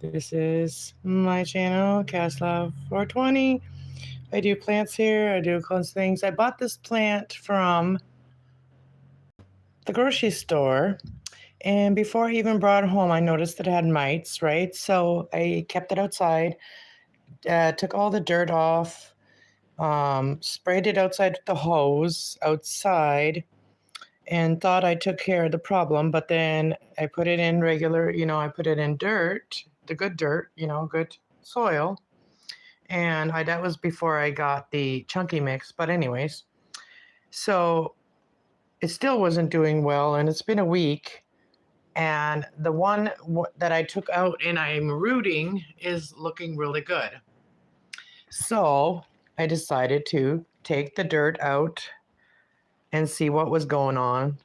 This is my channel, Kasslove 420. I do plants here, I do close things. I bought this plant from the grocery store, and before I even brought it home, I noticed that it had mites, right? So I kept it outside, took all the dirt off, sprayed it outside with the hose outside, and thought I took care of the problem. But then I put it in regular, I put it in dirt, the good dirt, good soil. And that was before I got the chunky mix. But anyways, so it still wasn't doing well, and it's been a week. And the one that I took out and I'm rooting is looking really good. So I decided to take the dirt out and see what was going on.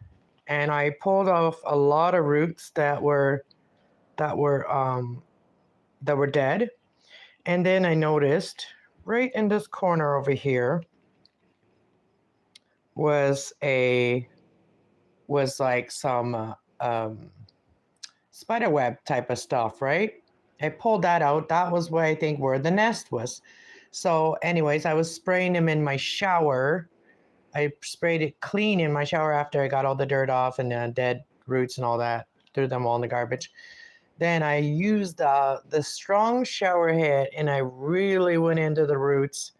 And I pulled off a lot of roots that were um, that were dead. And then I noticed right in this corner over here was like some spider web type of stuff, right? I pulled that out. That was where I think where the nest was. So, anyways, I was spraying them in my shower. I sprayed it clean in my shower after I got all the dirt off and dead roots and all that. Threw them all in the garbage. Then I used the strong shower head and I really went into the roots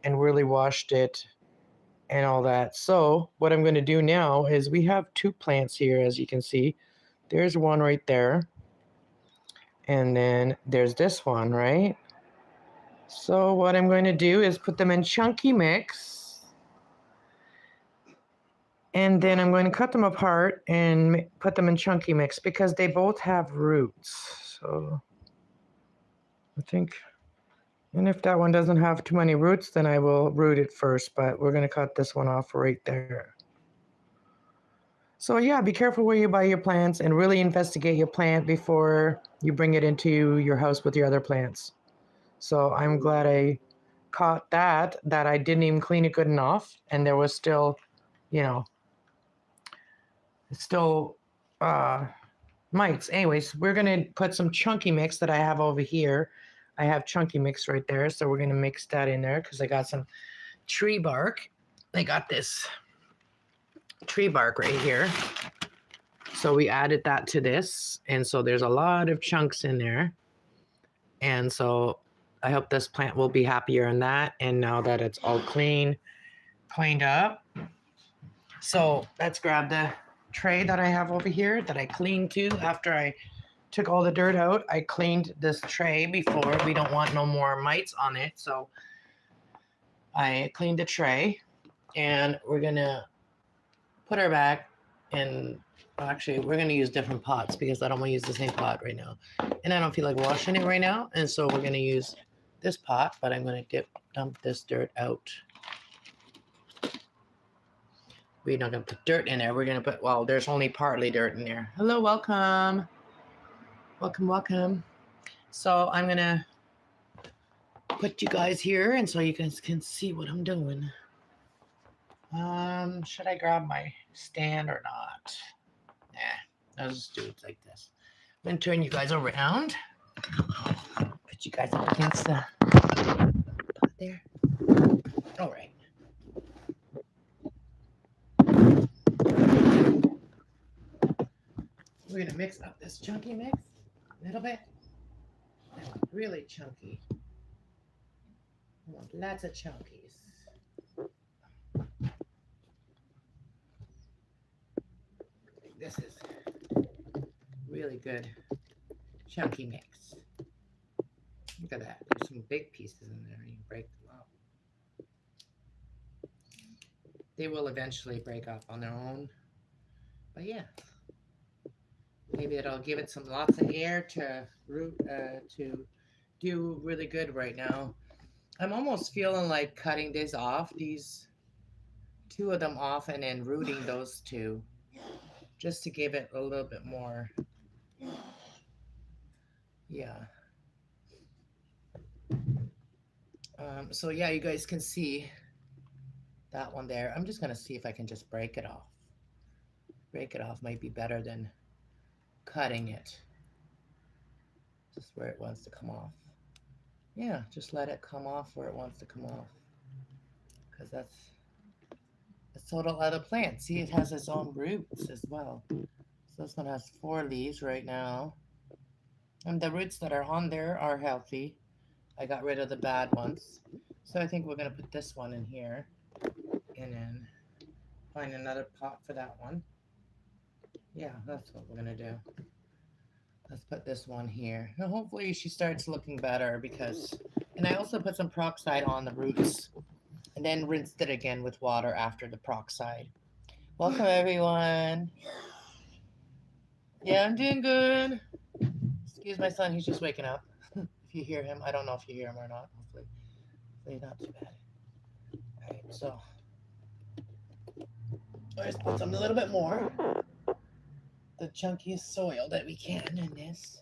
and really washed it and all that. So what I'm going to do now is we have two plants here, as you can see. There's one right there. And then there's this one, right? So what I'm going to do is put them in chunky mix. And then I'm going to cut them apart and put them in chunky mix because they both have roots. So I think, and if that one doesn't have too many roots, then I will root it first, but we're going to cut this one off right there. So yeah, be careful where you buy your plants and really investigate your plant before you bring it into your house with your other plants. So I'm glad I caught that I didn't even clean it good enough. And there was still, still mites. Anyways, we're going to put some chunky mix that I have over here. I have chunky mix right there. So we're going to mix that in there because I got some tree bark. I got this tree bark right here. So we added that to this. And so there's a lot of chunks in there. And so I hope this plant will be happier in that. And now that it's all cleaned up. So let's grab the tray that I have over here that I cleaned too after I took all the dirt out. I cleaned this tray before. We don't want no more mites on it. So I cleaned the tray and we're going to put her back and actually we're going to use different pots because I don't want to use the same pot right now. And I don't feel like washing it right now. And so we're going to use this pot, but I'm going to dump this dirt out. We're not going to put dirt in there. We're going to put, well, there's only partly dirt in there. Hello, welcome. Welcome. So I'm going to put you guys here and so you guys can see what I'm doing. Should I grab my stand or not? Nah, I'll just do it like this. I'm going to turn you guys around. Put you guys up against the pot there. All right. We're going to mix up this chunky mix a little bit. Really chunky. I want lots of chunkies. This is really good chunky mix. Look at that. There's some big pieces in there. You break them up. They will eventually break up on their own. But yeah. Maybe it'll give it lots of air to do really good right now. I'm almost feeling like cutting these off, these two of them off, and then rooting those two, just to give it a little bit more. Yeah. So yeah, you guys can see that one there. I'm just gonna see if I can just break it off. Break it off might be better than cutting it. just where it wants to come off. Yeah, just let it come off where it wants to come off. Because that's total other plant. See, it has its own roots as well. So this one has 4 leaves right now. And the roots that are on there are healthy. I got rid of the bad ones. So I think we're going to put this one in here. And then find another pot for that one. Yeah, that's what we're going to do. Let's put this one here. Now hopefully she starts looking better because... And I also put some peroxide on the roots. And then rinsed it again with water after the peroxide. Welcome, everyone. Yeah, I'm doing good. Excuse my son, he's just waking up. If you hear him, I don't know if you hear him or not. Hopefully not too bad. All right, so let's put some a little bit more. The chunkiest soil that we can in this.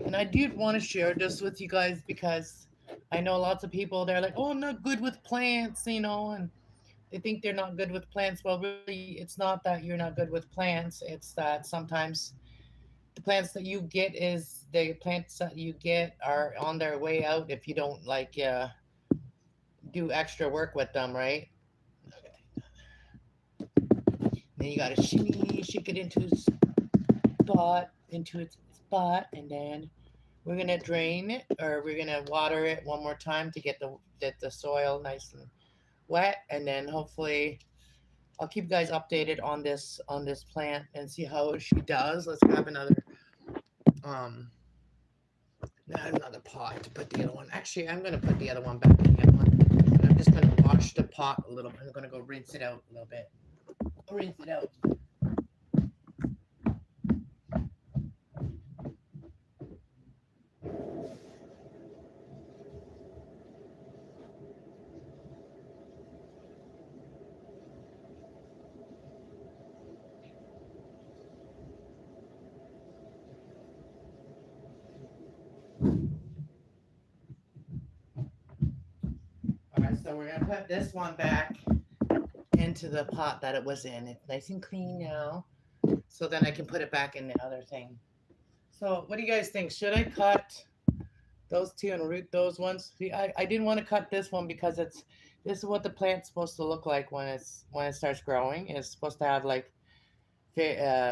And I do want to share this with you guys because I know lots of people, they're like, oh, I'm not good with plants, you know, and they think they're not good with plants. Well, really, it's not that you're not good with plants. It's that sometimes the plants that you get are on their way out if you don't like do extra work with them, right? Then you gotta shake it into its spot, and then we're gonna drain it, or we're gonna water it one more time to get the soil nice and wet, and then hopefully I'll keep you guys updated on this plant and see how she does. Let's grab another pot to put the other one. Actually, I'm gonna put the other one back in the other one. I'm just gonna wash the pot a little bit. I'm gonna go rinse it out a little bit. Rinse it out. Alright, so we're gonna put this one back into the pot that it was in. It's nice and clean now. So then I can put it back in the other thing. So what do you guys think? Should I cut those two and root those ones? See, I didn't want to cut this one because this is what the plant's supposed to look like when it starts growing. It's supposed to have like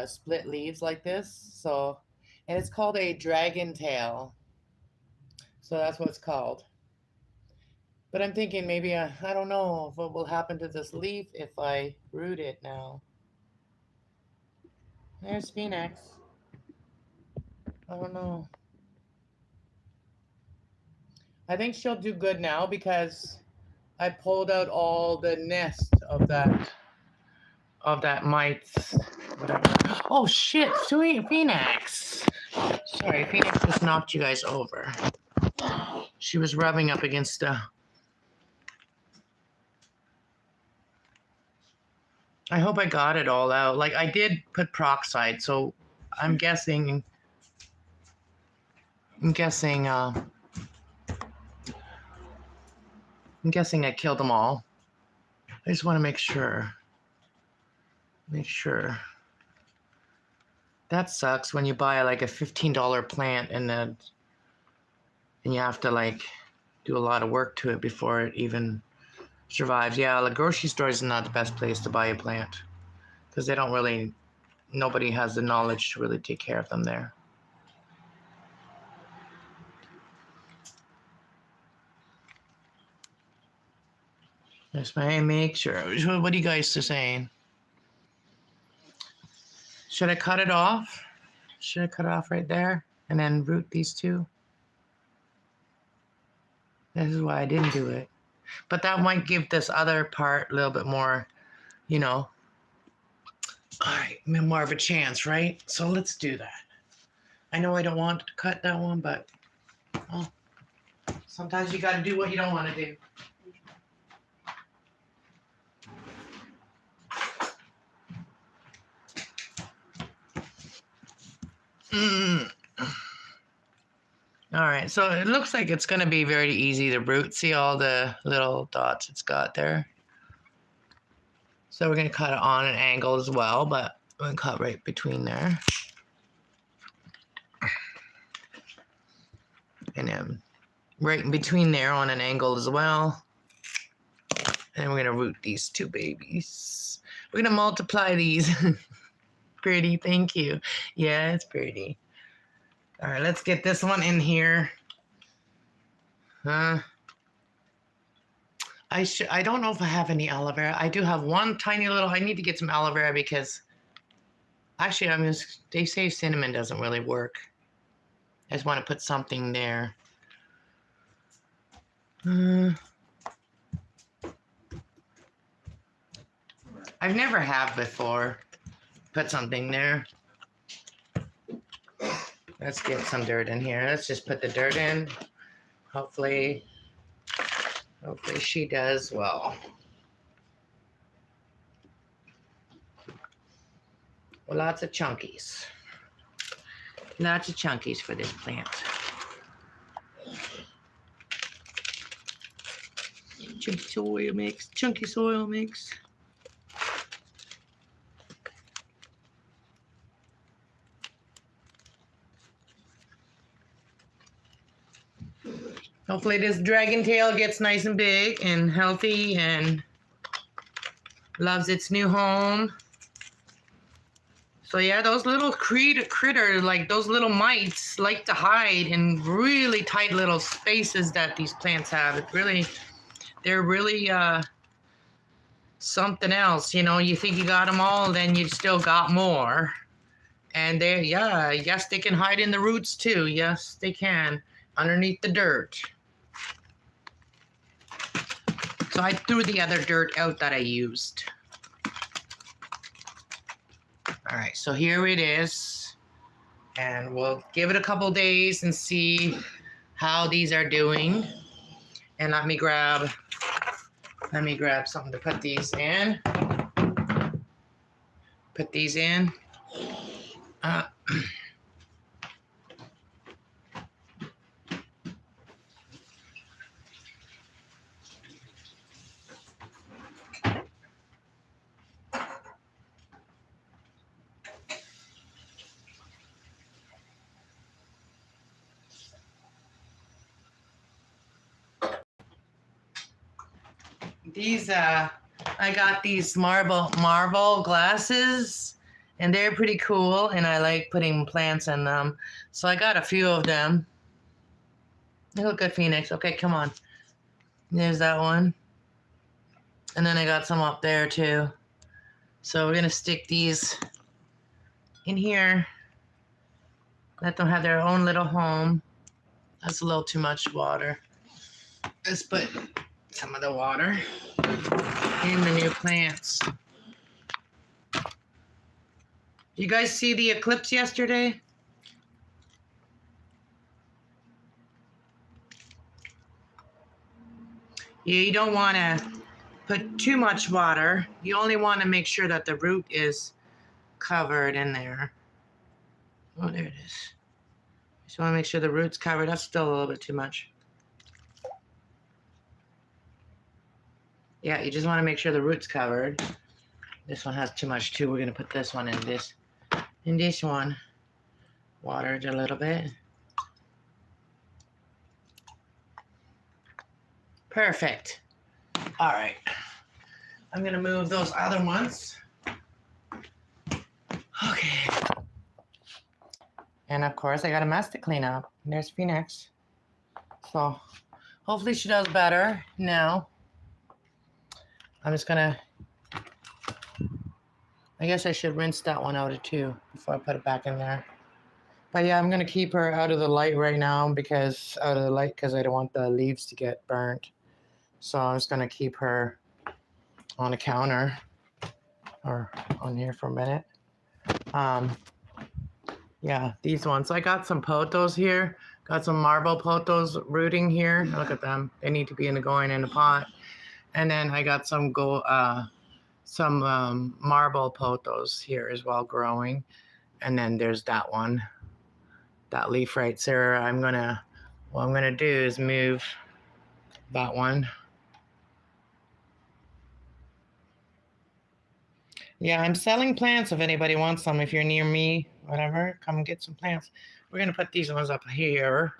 split leaves like this. So, and it's called a dragon tail. So that's what it's called. But I'm thinking maybe, I don't know what will happen to this leaf if I root it now. There's Phoenix. I don't know. I think she'll do good now because I pulled out all the nest of that mites. Whatever. Oh shit, Phoenix. Sorry, Phoenix just knocked you guys over. She was rubbing up against the... I hope I got it all out. Like, I did put peroxide, so I'm guessing I killed them all. I just want to make sure. That sucks when you buy like a $15 plant and you have to like do a lot of work to it before it even survives. Yeah, the grocery store is not the best place to buy a plant because nobody has the knowledge to really take care of them there. Just make sure. What are you guys saying? Should I cut it off? Should I cut it off right there and then root these two? This is why I didn't do it. But that might give this other part a little bit more, you know, more of a chance, right? So let's do that. I know I don't want to cut that one, but sometimes you got to do what you don't want to do. All right, so it looks like it's going to be very easy to root. See all the little dots it's got there? So we're going to cut it on an angle as well, but we're going to cut right between there. kind of right in between there on an angle as well. And we're going to root these two babies. We're going to multiply these. Pretty, thank you. Yeah, it's pretty. All right, let's get this one in here. I don't know if I have any aloe vera. I do have one tiny little, I need to get some aloe vera because actually they say cinnamon doesn't really work. I just want to put something there. I've never have before. Put something there. Let's get some dirt in here. Let's just put the dirt in. Hopefully she does well. Well, lots of chunkies. Lots of chunkies for this plant. Chunky soil mix. Chunky soil mix. Hopefully this dragon tail gets nice and big and healthy and loves its new home. So yeah, those little critters, like those little mites, like to hide in really tight little spaces that these plants have. They're really something else. You know, you think you got them all, then you still got more. And yes, they can hide in the roots too. Yes, they can, underneath the dirt. So I threw the other dirt out that I used. All right, so here it is. And we'll give it a couple days and see how these are doing. And let me grab something to put these in. Put these in. These, I got these marble glasses, and they're pretty cool, and I like putting plants in them. So I got a few of them. They look good, Phoenix. Okay, come on. There's that one. And then I got some up there, too. So we're going to stick these in here. Let them have their own little home. That's a little too much water. Let's put some of the water in the new plants. You guys see the eclipse yesterday? You don't want to put too much water. You only want to make sure that the root is covered in there. Oh, there it is. Just want to make sure the root's covered. That's still a little bit too much. Yeah, you just want to make sure the root's covered. This one has too much too. We're going to put this one in this one. Watered a little bit. Perfect. All right. I'm going to move those other ones. Okay. And of course, I got a mess to clean up. There's Phoenix. So hopefully she does better now. I'm just gonna, I guess I should rinse that one out too before I put it back in there. But yeah, I'm gonna keep her out of the light right now because I don't want the leaves to get burnt. So I'm just gonna keep her on the counter or on here for a minute. Yeah, these ones. I got some pothos here. Got some marble pothos rooting here. Look at them. They need to be going in the pot. And then I got some marble pothos here as well growing. And then there's that one, that leaf right there. What I'm gonna do is move that one. Yeah, I'm selling plants if anybody wants some. If you're near me, whatever, come get some plants. We're gonna put these ones up here.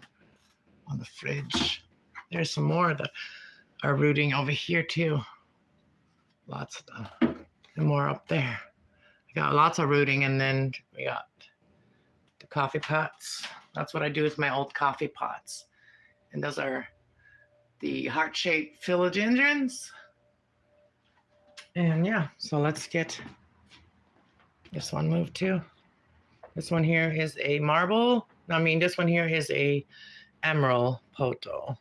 on the fridge. There's some more that are rooting over here too. Lots of them. And more up there. We got lots of rooting, and then we got the coffee pots. That's what I do with my old coffee pots. And those are the heart-shaped philodendrons. And yeah, so let's get this one moved too. This one here is a marble. I mean, this one here is a emerald poto.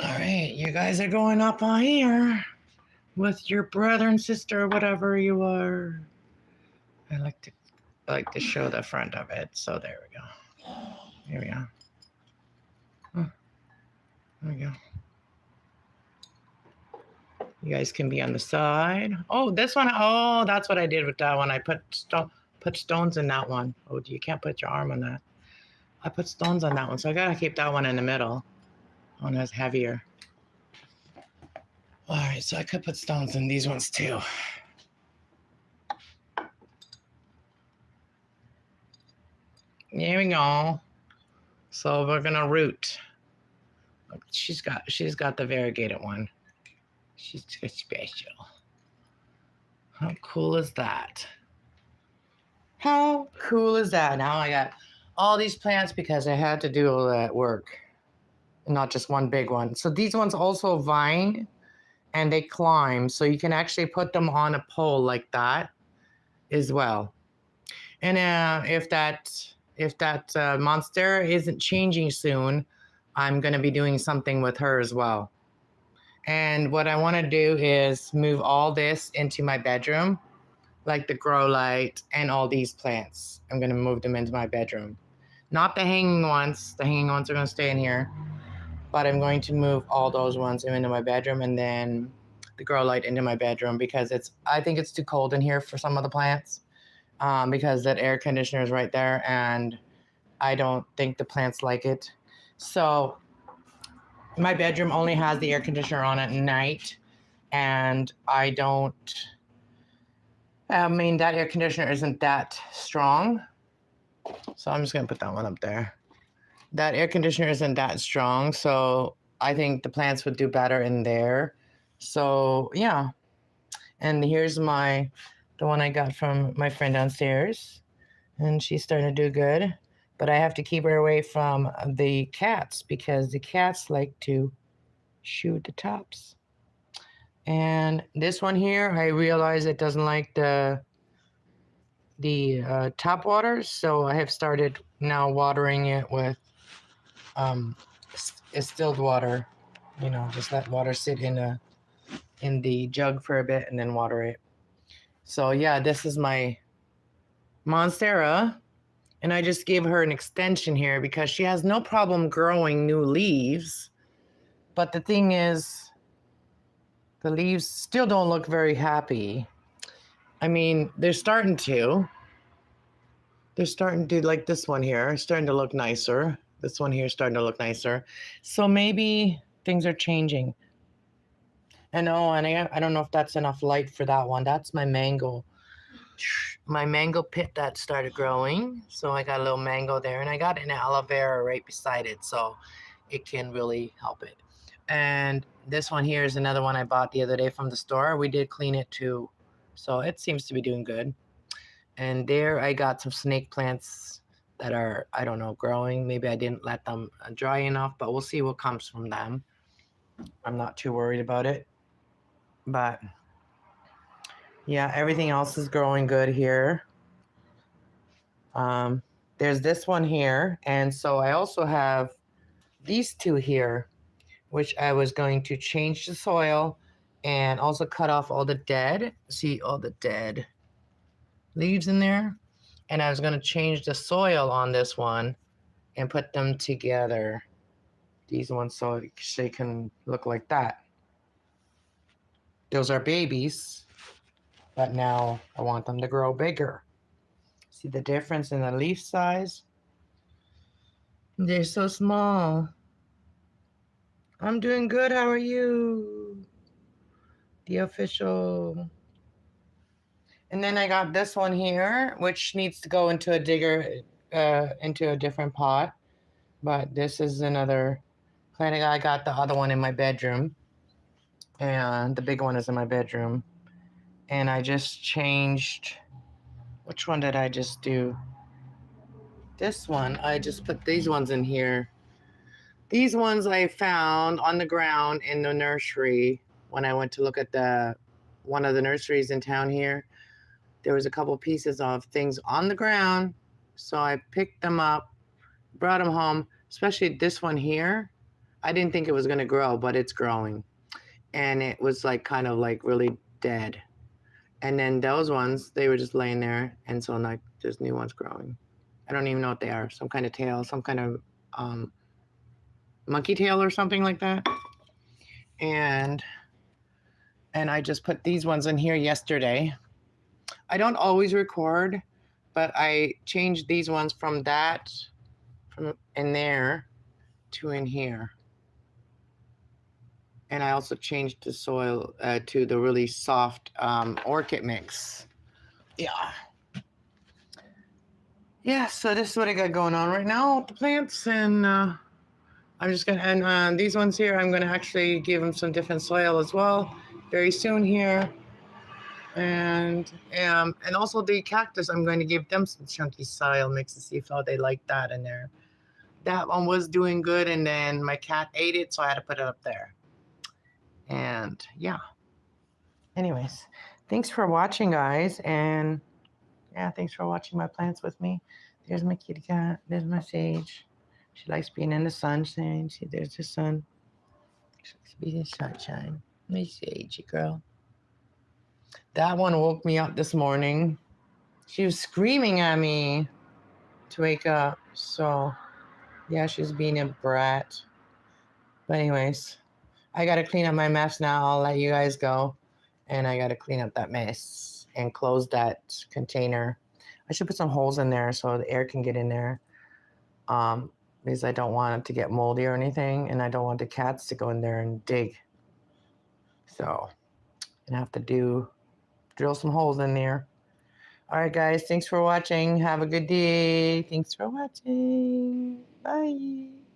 All right, you guys are going up on here with your brother and sister, or whatever you are. I like to show the front of it. So there we go. Here we go. Oh, there we go. You guys can be on the side. Oh, this one. Oh, that's what I did with that one. I put stones in that one. Oh, you can't put your arm on that. I put stones on that one, so I gotta keep that one in the middle. One that's heavier. All right, so I could put stones in these ones too. There we go. So we're gonna root. She's got the variegated one. She's special. How cool is that? How cool is that? Now I got all these plants because I had to do all that work, not just one big one. So these ones also vine, and they climb, so you can actually put them on a pole like that as well. And if that monstera isn't changing soon, I'm going to be doing something with her as well. And what I want to do is move all this into my bedroom, like the grow light and all these plants. I'm going to move them into my bedroom. Not the hanging ones. The hanging ones are going to stay in here. But I'm going to move all those ones into my bedroom, and then the grow light into my bedroom, because I think it's too cold in here for some of the plants, because that air conditioner is right there, and I don't think the plants like it. So my bedroom only has the air conditioner on at night, and that air conditioner isn't that strong. So I'm just going to put that one up there. That air conditioner isn't that strong, so I think the plants would do better in there. So yeah. And here's the one I got from my friend downstairs, and she's starting to do good. But I have to keep her away from the cats, because the cats like to shoot the tops. And this one here, I realize it doesn't like the top water, so I have started now watering it with distilled water. Just let water sit in the jug for a bit and then water it. So yeah, this is my monstera, and I just gave her an extension here because she has no problem growing new leaves. But the thing is, the leaves still don't look very happy. I mean, they're starting to, like this one here, starting to look nicer. This one here is starting to look nicer. So maybe things are changing. And I don't know if that's enough light for that one. That's my mango pit that started growing. So I got a little mango there, and I got an aloe vera right beside it, so it can really help it. And this one here is another one I bought the other day from the store. We did clean it too, so it seems to be doing good. And there I got some snake plants that are, I don't know, growing. Maybe I didn't let them dry enough, but we'll see what comes from them. I'm not too worried about it. But yeah, everything else is growing good here. There's this one here, and so I also have these two here, which I was going to change the soil and also cut off all the dead leaves in there. And I was going to change the soil on this one and put them together, these ones, so they can look like that. Those are babies, but now I want them to grow bigger. See the difference in the leaf size? They're so small. I'm doing good. How are you? The official And then I got this one here, which needs to go into a into a different pot. But this is another plant. I got the other one in my bedroom, and the big one is in my bedroom. And I just changed. Which one did I just do? This one. I just put these ones in here. These ones I found on the ground in the nursery when I went to look at one of the nurseries in town here. There was a couple pieces of things on the ground, so I picked them up, brought them home, especially this one here. I didn't think it was going to grow, but it's growing. And it was like kind of like really dead. And then those ones, they were just laying there. And so like there's new ones growing. I don't even know what they are. Some kind of tail, some kind of monkey tail or something like that. And I just put these ones in here yesterday. I don't always record, but I changed these ones from in there to in here. And I also changed the soil to the really soft orchid mix. Yeah. Yeah, so this is what I got going on right now with the plants. And I'm just going to, and these ones here, I'm going to actually give them some different soil as well very soon here. And also the cactus, I'm going to give them some chunky soil mix to see if how they like that in there. That one was doing good, and then my cat ate it, so I had to put it up there. And yeah. Anyways, thanks for watching, guys. And yeah, thanks for watching my plants with me. There's my kitty cat. There's my Sage. She likes being in the sunshine. See, there's the sun. She likes to be in the sunshine. My Sage, girl. That one woke me up this morning. She was screaming at me to wake up. So, yeah, she's being a brat. But anyways, I got to clean up my mess now. I'll let you guys go. And I got to clean up that mess and close that container. I should put some holes in there so the air can get in there. Because I don't want it to get moldy or anything. And I don't want the cats to go in there and dig. So, I have to drill some holes in there. All right, guys. Thanks for watching. Have a good day. Thanks for watching. Bye.